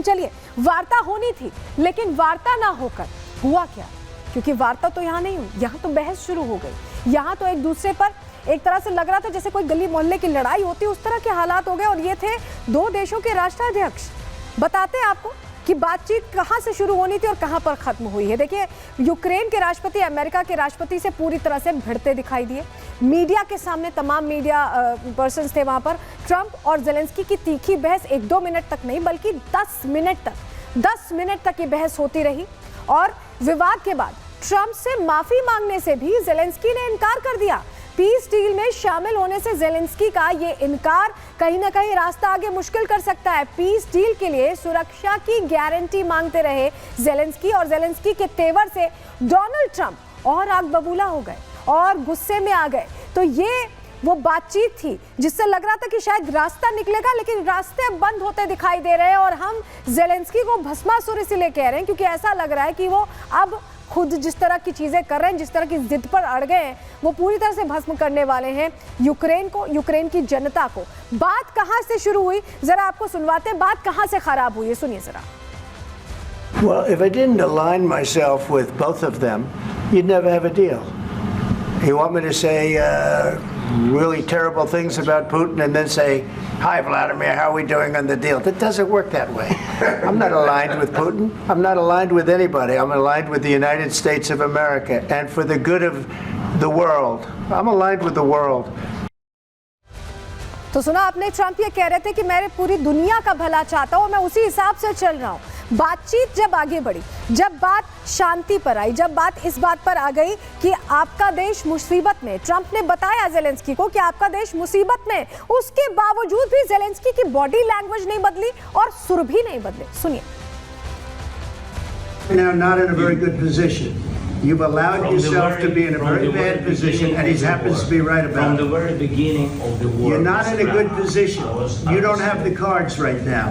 लेकिन चलिए, वार्ता होनी थी, लेकिन वार्ता ना होकर हुआ क्या? क्योंकि वार्ता तो यहाँ नहीं हुई, यहाँ तो बहस शुरू हो गई। यहाँ तो एक दूसरे पर एक तरह से लग रहा था जैसे कोई गली मोहल्ले की लड़ाई होती, उस तरह के हालात हो गए। और ये थे दो देशों के राष्ट्राध्यक्ष। बताते हैं आपको कि बातचीत कहां से शुरू होनी थी और कहां पर खत्म हुई है। देखिए, यूक्रेन के राष्ट्रपति अमेरिका के राष्ट्रपति से पूरी तरह से भिड़ते दिखाई दिए। मीडिया के सामने तमाम मीडिया पर्सन्स थे वहां पर। ट्रंप और जेलेंस्की की तीखी बहस 1-2 मिनट तक नहीं बल्कि 10 मिनट तक ये बहस होती रही। और विवाद के बाद ट्रंप से माफी मांगने से भी जेलेंस्की ने इनकार कर दिया। पीस डील में शामिल होने से जेलेंस्की का ये इनकार कहीं ना कहीं रास्ता आगे मुश्किल कर सकता है। पीस डील के लिए सुरक्षा की गारंटी मांगते रहे जेलेंस्की, और जेलेंस्की के तेवर से डोनाल्ड ट्रंप और आग बबूला हो गए और गुस्से में आ गए। तो ये वो बातचीत थी जिससे लग रहा था कि शायद रास्ता निकलेगा, लेकिन रास्ते बंद होते दिखाई दे रहे हैं। और हम जेलेंस्की को भस्मासुर इसलिए कह रहे हैं क्योंकि ऐसा लग रहा है कि वो अब खुद जिस तरह की चीजें कर रहे हैं, जिस तरह की जिद पर अड़ गए हैं, वो पूरी तरह से भस्म करने वाले हैं यूक्रेन को, यूक्रेन की जनता को। बात कहां से शुरू हुई, जरा आपको सुनवाते हैं। बात कहां से खराब हुई है, सुनिए जरा। Well, if I didn't align myself with both of them, you'd never have a deal. You want me to say really terrible things about Putin and then say, "Hi, Vladimir, how are we doing on the deal?" That doesn't work that way. I'm not aligned with Putin. I'm not aligned with anybody. I'm aligned with the United States of America. And for the good of the world, I'm aligned with the world. तो सुना आपने, Trump ये कह रहे थे कि मैं पूरी दुनिया का भला चाहता हूं, मैं उसी हिसाब से चल रहा हूं। बातचीत जब आगे बढ़ी, जब बात शांति पर आई, जब बात इस बात पर आ गई कि आपका देश मुसीबत में, ट्रंप ने बताया जेलेंस्की को कि आपका देश मुसीबत में, उसके बावजूद भी जेलेंस्की की बॉडी लैंग्वेज नहीं बदली और सुर भी नहीं बदले। सुनिए। Now, not in a very good position. You've allowed yourself to be in a very bad position, and he happens to be right about it. From the very beginning of the war, you're not in a good position. You don't have the cards right now.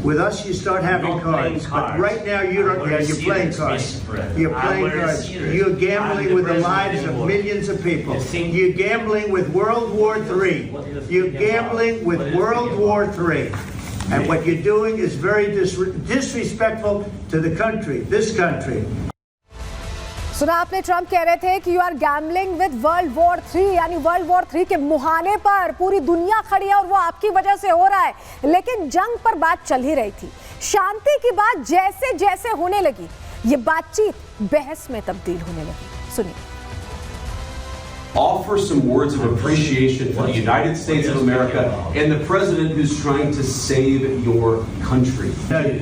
With us, you start having cards. But right now, you don't. Yeah, you're playing cards. You're playing cards. You're gambling with the lives of millions of people. You're gambling with World War III. You're gambling with World War III. And what you're doing is very disrespectful to the country, this country. सुना आपने, Trump कह रहे थे कि you are gambling with world war 3, यानी world war 3 के मुहाने पर पूरी दुनिया खड़ी है और वो आपकी वजह से हो रहा है। लेकिन जंग पर बात चल ही रही थी। शांति की बात जैसे जैसे होने लगी, ये बातचीत बहस में तब्दील होने लगी। सुनिए। Offer some words of appreciation for the United States of America and the president who's trying to save your country.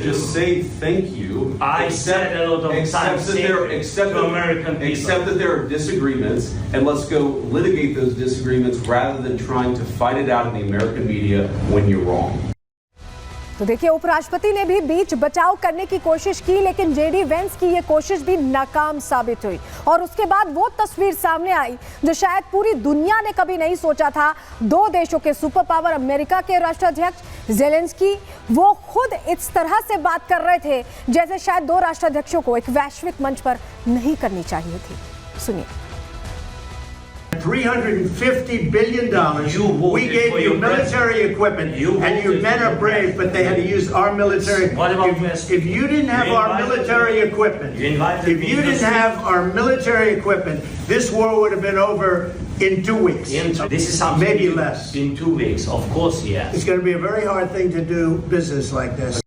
Just say thank you. I said a lot of times Except that there are disagreements, and let's go litigate those disagreements rather than trying to fight it out in the American media when you're wrong. तो देखिए, उपराष्ट्रपति ने भी बीच बचाव करने की कोशिश की, लेकिन जेडी वेंस की ये कोशिश भी नाकाम साबित हुई। और उसके बाद वो तस्वीर सामने आई जो शायद पूरी दुनिया ने कभी नहीं सोचा था। दो देशों के सुपर पावर अमेरिका के राष्ट्राध्यक्ष जेलेंस्की, वो खुद इस तरह से बात कर रहे थे जैसे शायद दो राष्ट्राध्यक्षों को एक वैश्विक मंच पर नहीं करनी चाहिए थी। सुनिए। $350 billion. We gave you military equipment, and your men are brave, but they had to use our military. If you didn't have our military equipment, this war would have been over in 2 weeks. This is something maybe less. In 2 weeks, of course, yes. It's going to be a very hard thing to do business like this.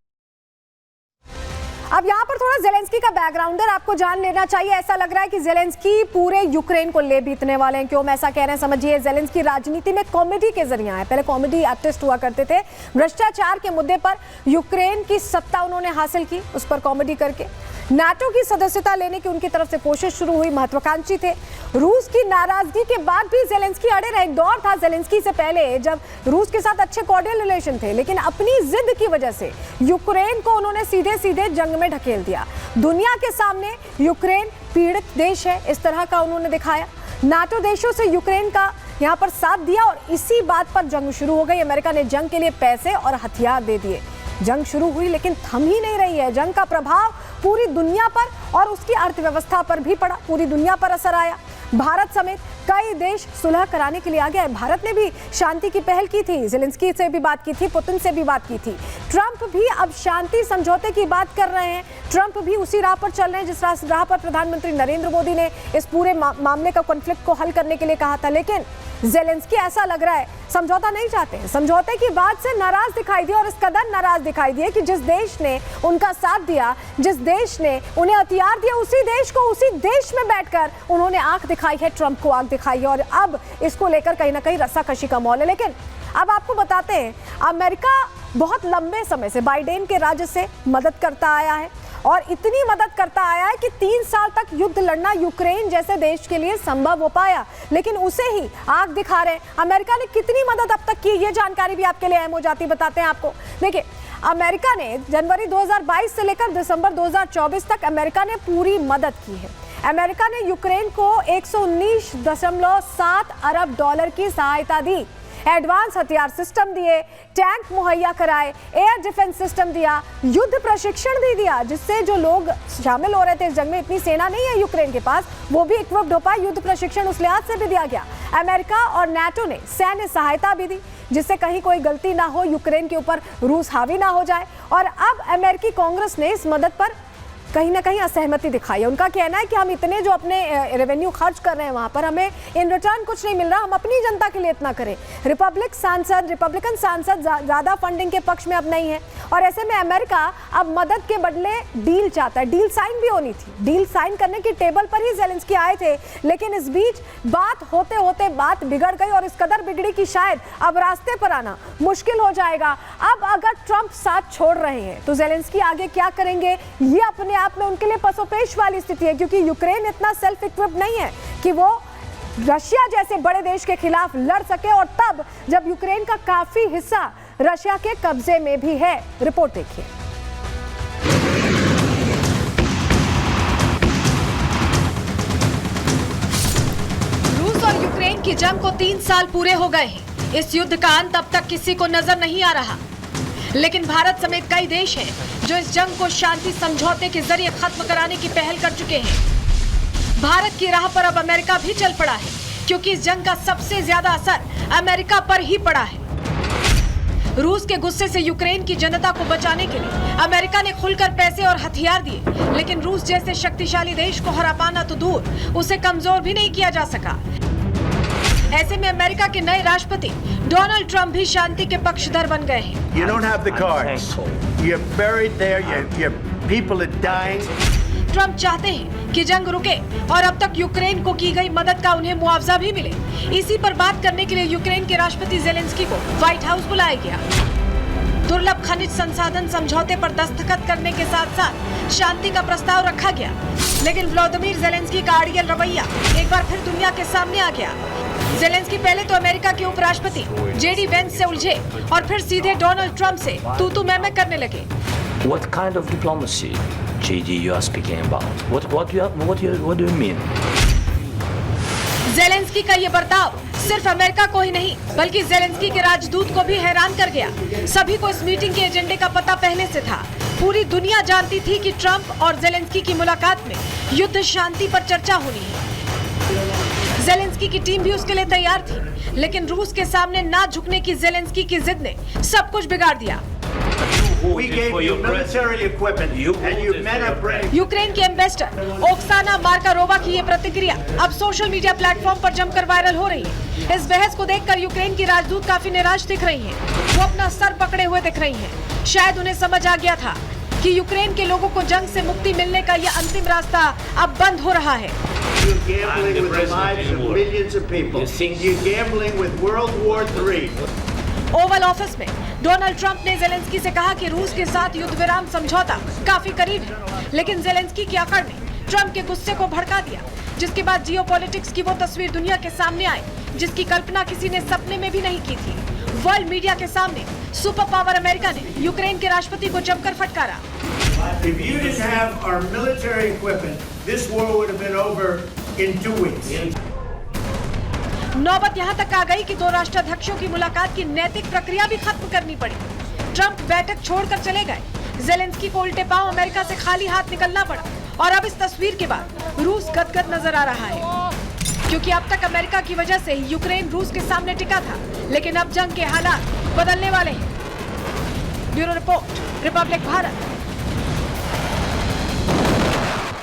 अब यहाँ पर थोड़ा Zelensky का बैकग्राउंडर आपको जान लेना चाहिए। ऐसा लग रहा है कि जेलेंस्की पूरे यूक्रेन को ले बीतने वाले हैं। क्यों मैं ऐसा कह रहे हैं, समझिए। जेलेंस्की राजनीति में कॉमेडी के जरिए आए। पहले कॉमेडी आर्टिस्ट हुआ करते थे। भ्रष्टाचार के मुद्दे पर यूक्रेन की सत्ता उन्होंने हासिल की, उस पर कॉमेडी करके। नाटो की सदस्यता लेने की उनकी तरफ से कोशिश शुरू हुई, महत्वाकांक्षी थे। रूस की नाराजगी के बाद भी जेलेंस्की अड़े रहे। एक दौर था जेलेंस्की से पहले जब रूस के साथ अच्छे कॉर्डियल रिलेशन थे, लेकिन अपनी जिद की वजह से यूक्रेन को उन्होंने सीधे सीधे जंग में ढकेल दिया। दुनिया के सामने यूक्रेन पीड़ित देश है, इस तरह का उन्होंने दिखाया। नाटो देशों से यूक्रेन का यहाँ पर साथ दिया और इसी बात पर जंग शुरू हो गई। अमेरिका ने जंग के लिए पैसे और हथियार दे दिए। जंग शुरू हुई लेकिन थम ही नहीं रही है। जंग का प्रभाव पूरी दुनिया पर और उसकी अर्थव्यवस्था पर भी पड़ा, पूरी दुनिया पर असर आया। भारत समेत कई देश सुलह कराने के लिए आ गए। भारत ने भी शांति की पहल की थी, ज़ेलेंस्की से भी बात की थी, पुतिन से भी बात की थी। ट्रंप भी अब शांति समझौते की बात कर रहे हैं। ट्रंप भी उसी राह पर चल रहे हैं जिस राह पर प्रधानमंत्री नरेंद्र मोदी ने इस पूरे मामले का कॉन्फ्लिक्ट को हल करने के लिए कहा था। लेकिन ज़ेलेंस्की ऐसा लग रहा है समझौता नहीं चाहते हैं, समझौते की बात से नाराज दिखाई दिए और इस कदर नाराज दिखाई दिए कि जिस देश ने उनका साथ दिया, जिस देश ने उन्हें हथियार दिया, उसी देश को उसी देश में बैठकर उन्होंने आंख दिखाई है, ट्रंप को आंख दिखाई है और अब इसको लेकर कहीं ना कहीं रस्साकशी का माहौल है। लेकिन अब आपको बताते हैं, अमेरिका बहुत लंबे समय से बाइडेन के राज्य से मदद करता आया है और इतनी मदद करता आया है कि 3 साल तक युद्ध लड़ना यूक्रेन जैसे देश के लिए संभव हो पाया, लेकिन उसे ही आग दिखा रहे हैं। अमेरिका ने कितनी मदद अब तक की, ये जानकारी भी आपके लिए अहम हो जाती, बताते हैं आपको। देखिए, अमेरिका ने जनवरी 2022 से लेकर दिसंबर 2024 तक अमेरिका ने पूरी मदद की है। अमेरिका ने यूक्रेन को 119.7 अरब डॉलर की सहायता दी, एडवांस हथियार सिस्टम दिए, टैंक मुहैया कराए, एयर डिफेंस सिस्टम दिया, युद्ध प्रशिक्षण भी दिया, जिससे जो लोग शामिल हो रहे थे इस जंग में, इतनी सेना नहीं है यूक्रेन के पास, वो भी इक्विप्ड हो पाए, युद्ध प्रशिक्षण उस लिहाज से भी दिया गया। अमेरिका और नाटो ने सैन्य सहायता भी दी जिससे कहीं कोई गलती ना हो, यूक्रेन के ऊपर रूस हावी ना हो जाए। और अब अमेरिकी कांग्रेस ने इस मदद पर कहीं ना कहीं असहमति दिखाई है। उनका कहना है कि हम इतने जो अपने रेवेन्यू खर्च कर रहे हैं वहां पर, हमें इन रिटर्न कुछ नहीं मिल रहा, हम अपनी जनता के लिए इतना करें। रिपब्लिकन सांसद ज्यादा फंडिंग के पक्ष में अब नहीं है और ऐसे में अमेरिका अब मदद के बदले डील चाहता है। डील साइन भी होनी थी, डील साइन करने की टेबल पर ही ज़ेलेंस्की आए थे, लेकिन इस बीच बात होते होते बात बिगड़ गई और इस कदर बिगड़ी कि शायद अब रास्ते पर आना मुश्किल हो जाएगा। अब अगर ट्रंप साथ छोड़ रहे हैं तो ज़ेलेंस्की आगे क्या करेंगे, ये अपने आप में उनके लिए पसोपेश वाली स्थिति है, क्योंकि यूक्रेन इतना सेल्फ इक्विप्ड नहीं है कि वो रशिया जैसे बड़े देश के खिलाफ लड़ सके, और तब जब यूक्रेन का काफी हिस्सा रशिया के कब्जे में भी है। रिपोर्ट देखिए। रूस और यूक्रेन की जंग को 3 साल पूरे हो गए हैं। इस युद्ध का अंत अब तक किसी को नजर नहीं आ रहा, लेकिन भारत समेत कई देश हैं जो इस जंग को शांति समझौते के जरिए खत्म कराने की पहल कर चुके हैं। भारत की राह पर अब अमेरिका भी चल पड़ा है, क्योंकि इस जंग का सबसे ज्यादा असर अमेरिका पर ही पड़ा है। रूस के गुस्से से यूक्रेन की जनता को बचाने के लिए अमेरिका ने खुलकर पैसे और हथियार दिए, लेकिन रूस जैसे शक्तिशाली देश को हरा पाना तो दूर, उसे कमजोर भी नहीं किया जा सका। ऐसे में अमेरिका के नए राष्ट्रपति डोनाल्ड ट्रंप भी शांति के पक्षधर बन गए हैं। You don't have the cards. You're buried there. Your people are dying. Trump चाहते हैं कि जंग रुके और अब तक यूक्रेन को की गई मदद का उन्हें मुआवजा भी मिले। इसी पर बात करने के लिए यूक्रेन के राष्ट्रपति ज़ेलेंस्की को व्हाइट हाउस बुलाया गया। दुर्लभ खनिज संसाधन समझौते पर दस्तखत करने के साथ साथ शांति का प्रस्ताव रखा गया, लेकिन व्लादिमीर ज़ेलेंस्की का अड़ियल रवैया एक बार फिर दुनिया के सामने आ गया। ज़ेलेंस्की पहले तो अमेरिका के उपराष्ट्रपति जेडी वेंस से उलझे और फिर सीधे डोनाल्ड ट्रंप से तू मैं करने लगे। What kind of diplomacy, JD, you are speaking about? What do you mean? Zelensky का ये बर्ताव सिर्फ अमेरिका को ही नहीं, बल्कि ज़ेलेंस्की के राजदूत को भी हैरान कर गया। सभी को इस मीटिंग के एजेंडे का पता पहले से था। पूरी दुनिया जानती थी कि ट्रंप और ज़ेलेंस्की की मुलाकात में युद्ध शांति पर चर्चा होनी है। ज़ेलेंस्की की टीम भी उसके लिए तैयार थी, लेकिन रूस के सामने ना झुकने की ज़ेलेंस्की की जिद ने सब कुछ बिगाड़ दिया। We gave you military equipment and you men are brave. Ukraine के एम्बेसडर ओक्साना मार्कारोवा की ये प्रतिक्रिया अब सोशल मीडिया प्लेटफॉर्म पर जमकर वायरल हो रही है। इस बहस को देखकर यूक्रेन की राजदूत काफी निराश दिख रही हैं। वो अपना सर पकड़े हुए दिख रही हैं। शायद उन्हें समझ आ गया था कि यूक्रेन के लोगों को जंग से मुक्ति मिलने का ये अंतिम रास्ता अब बंद हो रहा है। You're gambling with the lives of millions of people. You're gambling with World War III. Oval office में डोनाल्ड ट्रंप ने ज़ेलेंस्की से कहा कि रूस के साथ युद्ध विराम समझौता काफी करीब है, लेकिन ज़ेलेंस्की की अकड़ ने ट्रंप के गुस्से को भड़का दिया, जिसके बाद जियोपॉलिटिक्स की वो तस्वीर दुनिया के सामने आई जिसकी कल्पना किसी ने सपने में भी नहीं की थी। वर्ल्ड मीडिया के सामने सुपर पावर अमेरिका ने यूक्रेन के राष्ट्रपति को जमकर फटकारा। If you didn't have our military equipment, this war would have been over in 2 weeks. नौबत यहाँ तक आ गई कि दो राष्ट्राध्यक्षों की मुलाकात की नैतिक प्रक्रिया भी खत्म करनी पड़ी। ट्रंप बैठक छोड़कर चले गए। ज़ेलेंस्की को उल्टे पांव अमेरिका से खाली हाथ निकलना पड़ा और अब इस तस्वीर के बाद रूस गदगद नजर आ रहा है। क्योंकि अब तक अमेरिका की वजह से ही यूक्रेन रूस के सामने टिका था, लेकिन अब जंग के हालात बदलने वाले हैं। Bureau report, Republic Bharat.